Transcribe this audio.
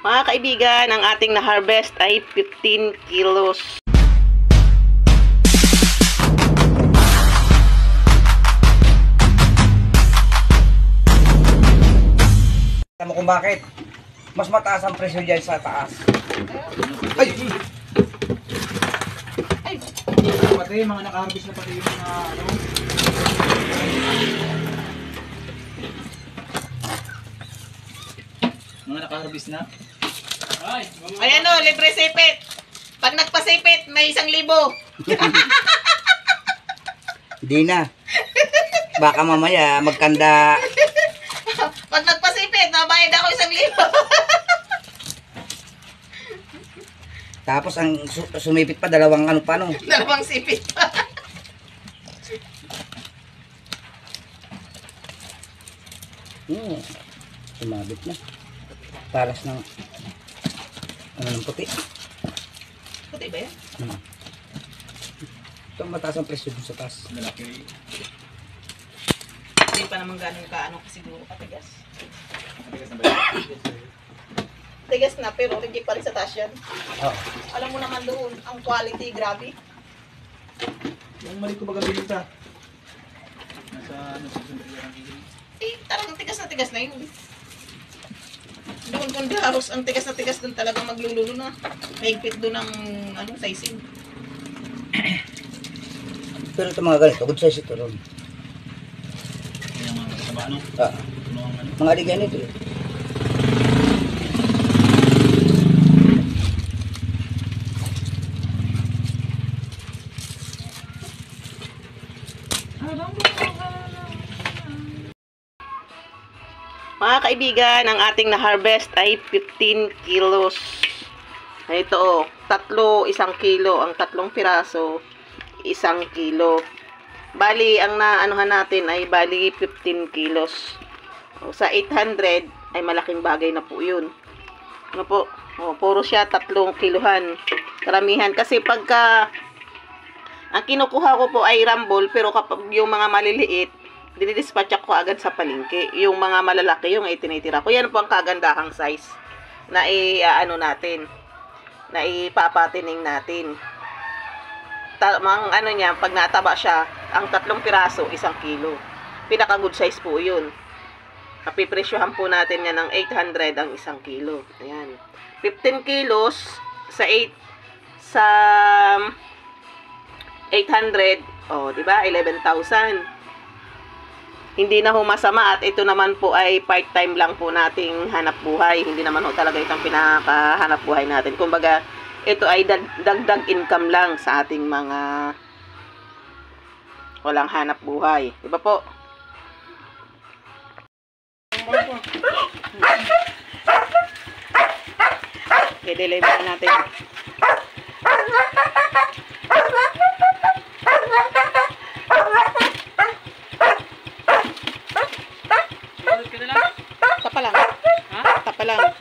Mga kaibigan, ang ating na-harvest ay 15 kilos. Alam mo kung bakit? Mas mataas ang presyo dyan sa taas. Ay! Ay! Pati, mga naka-harvest na pati yung mga ano. Mga naka-harvest na. Ayan o, libre sipit. Pag nagpasipit, may 1,000. Hindi na. Baka mamaya magkanda. Pag nagpasipit, nabayad ako 1,000. Tapos ang sumipit pa, dalawang ano pa no. Dalawang sipit pa. Sumabit na. Talas ng ano ng puti. Puti ba yan? Ito mataas ang presyo dun sa taas. Malaki. Hindi pa naman ganun ka, siguro katigas. Matigas na ba yun? Tigas na, pero hindi pa rin sa taas yan. Oo. Alam mo naman doon, ang quality, grabe. Yung mali ko baga binita. Nasa ano, susunod ang higil. Eh, talagang tigas na yun. Doon kung haros ang tigas na tigas doon talagang maglululo na. Mahigpit doon ang sizing. Pero ito mga ganito, good size ito ron. Yung mga kasama ano? Ano ang ano? Mga aligay nito. Mga kaibigan, ang ating na-harvest ay 15 kilos. Ito o, 1 kilo. Ang 3 piraso, 1 kilo. Bali, ang naanuhan natin ay bali 15 kilos. O, sa 800 ay malaking bagay na po yun. Ano po? O, puro siya 3 kiluhan. Karamihan. Kasi pagka ang kinukuha ko po ay rumble, pero kapag yung mga maliliit, dinidispatch ko agad sa palengke. Yung mga malalaki, yung itinitira ko. Yan po ang kagandahang size na natin, na ipapatining natin. Ano niya, pag nataba siya, ang 3 piraso, 1 kilo. Pinaka good size po yun. Kapipresyohan po natin yan ng 800 ang 1 kilo. Ayan. 15 kilos sa 800, oh, diba? 11,000. Hindi na ho masama at ito naman po ay part-time lang po nating hanap buhay. Hindi naman ho talaga itong pinakahanap buhay natin. Kumbaga, ito ay dagdag income lang sa ating mga walang hanap buhay. Diba po? Okay, delay muna natin. Tapa lang. Ha? Tapa lang.